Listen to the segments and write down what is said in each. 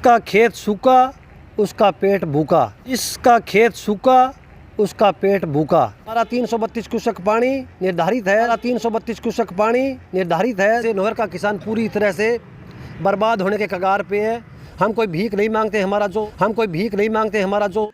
जिसका खेत सूखा उसका पेट भूखा, जिसका खेत सूखा उसका पेट भूखा। हमारा 332 क्यूसेक पानी निर्धारित है, 332 क्यूसेक पानी निर्धारित है। नहर का किसान पूरी तरह से बर्बाद होने के कगार पे है। हम कोई भीख नहीं मांगते, हमारा जो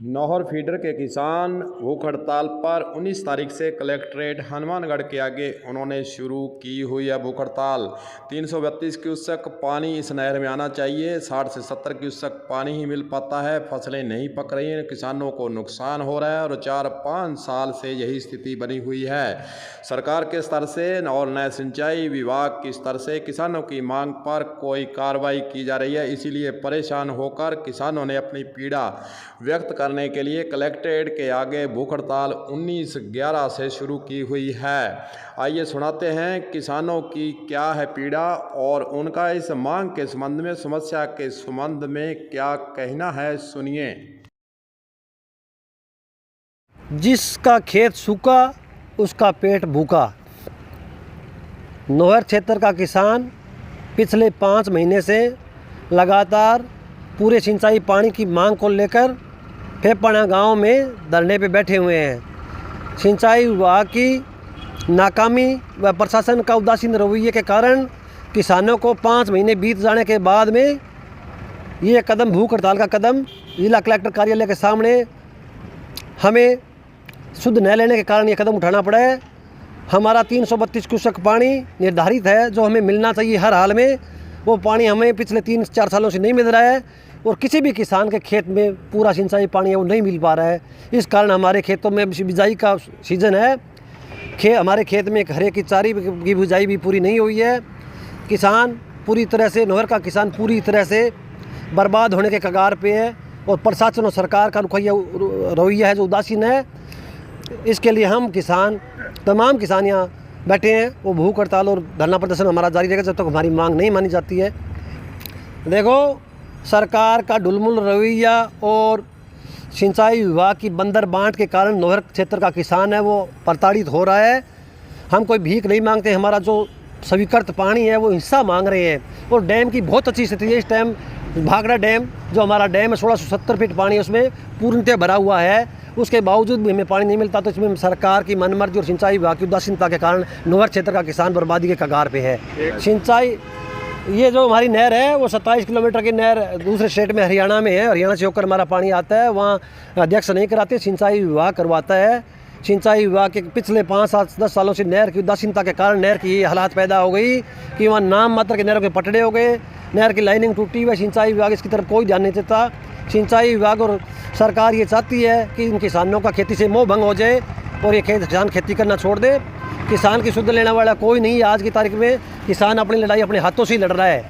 नहर फीडर के किसान भूख हड़ताल पर 19 तारीख से कलेक्ट्रेट हनुमानगढ़ के आगे उन्होंने शुरू की हुई है भूख हड़ताल। 332 क्यूसेक पानी इस नहर में आना चाहिए, 60 से 70 क्यूसेक पानी ही मिल पाता है। फसलें नहीं पक रही हैं, किसानों को नुकसान हो रहा है और 4-5 साल से यही स्थिति बनी हुई है। सरकार के स्तर से और नए सिंचाई विभाग के स्तर से किसानों की मांग पर कोई कार्रवाई की जा रही है। इसीलिए परेशान होकर किसानों ने अपनी पीड़ा व्यक्त करने के लिए कलेक्ट्रेट के आगे भूख हड़ताल 19/11 से शुरू की हुई है। आइए सुनाते हैं किसानों की क्या है पीड़ा और उनका इस मांग के संबंध में, समस्या के संबंध में क्या कहना है, सुनिए। जिसका खेत सूखा उसका पेट भूखा। नहर क्षेत्र का किसान पिछले 5 महीने से लगातार पूरे सिंचाई पानी की मांग को लेकर फेपना गांव में धरने पे बैठे हुए हैं। सिंचाई विभाग की नाकामी व प्रशासन का उदासीन रवैये के कारण किसानों को 5 महीने बीत जाने के बाद में ये कदम, भूख हड़ताल का कदम, जिला कलेक्टर कार्यालय के सामने हमें शुद्ध न लेने के कारण ये कदम उठाना पड़ा है। हमारा 332 क्यूसेक पानी निर्धारित है जो हमें मिलना चाहिए हर हाल में, वो पानी हमें पिछले 3-4 सालों से नहीं मिल रहा है और किसी भी किसान के खेत में पूरा सिंचाई पानी है वो नहीं मिल पा रहा है। इस कारण हमारे खेतों में बिजाई का सीज़न है, हमारे खेत में हरे की चारी की बिजाई भी पूरी नहीं हुई है। किसान पूरी तरह से, नहर का किसान पूरी तरह से बर्बाद होने के कगार पे है और प्रशासन और सरकार का रवैया है जो उदासीन है। इसके लिए हम किसान, तमाम किसान यहाँ बैठे हैं, वो भूख हड़ताल और धरना प्रदर्शन हमारा जारी रहेगा जब तक हमारी मांग नहीं मानी जाती है। देखो, सरकार का ढुलमुल रवैया और सिंचाई विभाग की बंदर बांट के कारण नहर क्षेत्र का किसान है वो प्रताड़ित हो रहा है। हम कोई भीख नहीं मांगते, हमारा जो स्वीकृत पानी है वो हिस्सा मांग रहे हैं। और डैम की बहुत अच्छी स्थिति है इस टाइम। भाखड़ा डैम जो हमारा डैम है 1670 फीट पानी उसमें पूर्णतः भरा हुआ है, उसके बावजूद भी हमें पानी नहीं मिलता। तो इसमें सरकार की मनमर्जी और सिंचाई विभाग की उदासीनता के कारण नहर क्षेत्र का किसान बर्बादी के कगार पे है। सिंचाई, ये जो हमारी नहर है वो 27 किलोमीटर की नहर दूसरे स्टेट में, हरियाणा में है। हरियाणा से होकर हमारा पानी आता है, वहाँ अध्यक्ष नहीं कराते, सिंचाई विभाग करवाता है। सिंचाई विभाग के पिछले 5-10 सालों से नहर की उदासीनता के कारण नहर की ये हालात पैदा हो गई कि वहाँ नाम मात्र के नहरों के पटड़े हो गए, नहर की लाइनिंग टूटी हुई। सिंचाई विभाग इसकी तरफ कोई ध्यान नहीं देता। सिंचाई विभाग और सरकार ये चाहती है कि इन किसानों का खेती से मोह भंग हो जाए और ये किसान खेती करना छोड़ दे। किसान की शुद्ध लेने वाला कोई नहीं है। आज की तारीख में किसान अपनी लड़ाई अपने हाथों से ही लड़ रहा है।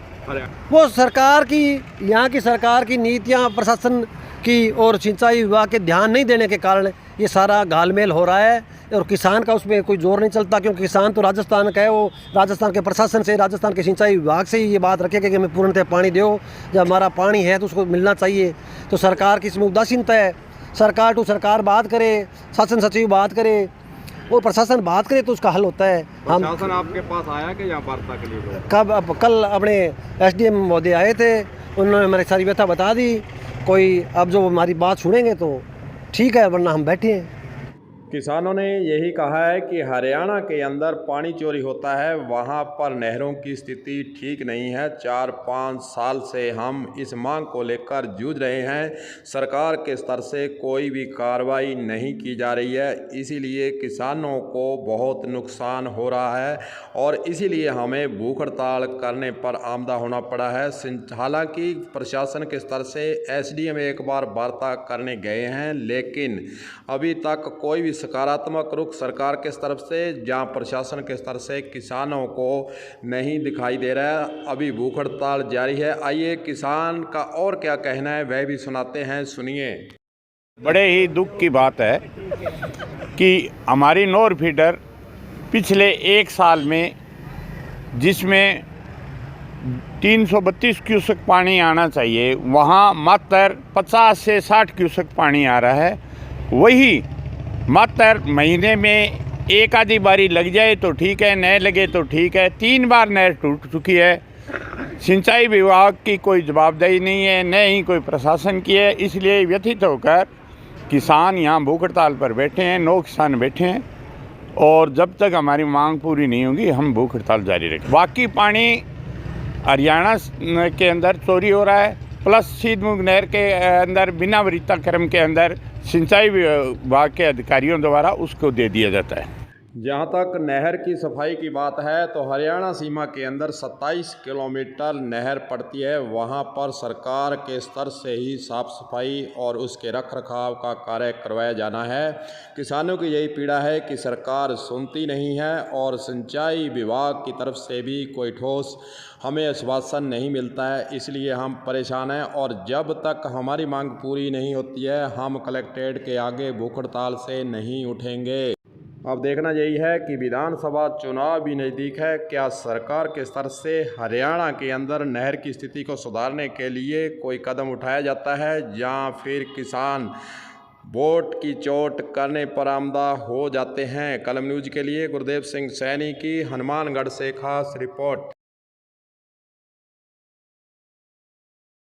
वो सरकार की, यहाँ की सरकार की नीतियाँ, प्रशासन की और सिंचाई विभाग के ध्यान नहीं देने के कारण ये सारा घालमेल हो रहा है और किसान का उसमें कोई जोर नहीं चलता। क्योंकि किसान तो राजस्थान का है, वो राजस्थान के प्रशासन से, राजस्थान के सिंचाई विभाग से ही ये बात रखेगा कि हमें पूर्णतः पानी दो। जब हमारा पानी है तो उसको मिलना चाहिए। तो सरकार की इसमें उदासीनता है। सरकार टू सरकार बात करे, शासन सचिव बात करे और प्रशासन बात करे तो उसका हल होता है। हम शासन आपके पास आया कि यहाँ वार्ता के लिए? कल अपने SDM महोदय आए थे, उन्होंने हमारी सारी व्यथा बता दी। कोई अब जो हमारी बात सुनेंगे तो ठीक है, वरना हम बैठे हैं। किसानों ने यही कहा है कि हरियाणा के अंदर पानी चोरी होता है, वहां पर नहरों की स्थिति ठीक नहीं है। 4-5 साल से हम इस मांग को लेकर जूझ रहे हैं, सरकार के स्तर से कोई भी कार्रवाई नहीं की जा रही है। इसीलिए किसानों को बहुत नुकसान हो रहा है और इसीलिए हमें भूख हड़ताल करने पर आमदा होना पड़ा है। हालांकि प्रशासन के स्तर से SDM एक बार वार्ता करने गए हैं, लेकिन अभी तक कोई भी सकारात्मक रुख सरकार के तरफ से, जहां प्रशासन के स्तर से किसानों को नहीं दिखाई दे रहा है। अभी भूख हड़ताल जारी है। आइए किसान का और क्या कहना है वह भी सुनाते हैं, सुनिए। बड़े ही दुख की बात है कि हमारी नहर फीडर पिछले 1 साल में, जिसमें 332 क्यूसेक पानी आना चाहिए, वहाँ मात्र 50 से 60 क्यूसेक पानी आ रहा है। वही मात्र महीने में एक आधी बारी लग जाए तो ठीक है, न लगे तो ठीक है। 3 बार नहर टूट चुकी है। सिंचाई विभाग की कोई जवाबदेही नहीं है, न ही कोई प्रशासन की है। इसलिए व्यथित होकर किसान यहाँ भूख हड़ताल पर बैठे हैं, 9 किसान बैठे हैं और जब तक हमारी मांग पूरी नहीं होगी हम भूख हड़ताल जारी रखें। बाकी पानी हरियाणा के अंदर चोरी हो रहा है, प्लस सीधमुख नहर के अंदर बिना वृत्ताक्रम के अंदर सिंचाई विभाग के अधिकारियों द्वारा उसको दे दिया जाता है। जहाँ तक नहर की सफाई की बात है तो हरियाणा सीमा के अंदर 27 किलोमीटर नहर पड़ती है। वहाँ पर सरकार के स्तर से ही साफ़ सफाई और उसके रख रखाव का कार्य करवाया जाना है। किसानों की यही पीड़ा है कि सरकार सुनती नहीं है और सिंचाई विभाग की तरफ से भी कोई ठोस हमें आश्वासन नहीं मिलता है। इसलिए हम परेशान हैं और जब तक हमारी मांग पूरी नहीं होती है हम कलेक्ट्रेट के आगे भूख हड़ताल से नहीं उठेंगे। अब देखना यही है कि विधानसभा चुनाव भी नज़दीक है, क्या सरकार के स्तर से हरियाणा के अंदर नहर की स्थिति को सुधारने के लिए कोई कदम उठाया जाता है या फिर किसान वोट की चोट करने पर आमदा हो जाते हैं। कलम न्यूज़ के लिए गुरदेव सिंह सैनी की हनुमानगढ़ से खास रिपोर्ट।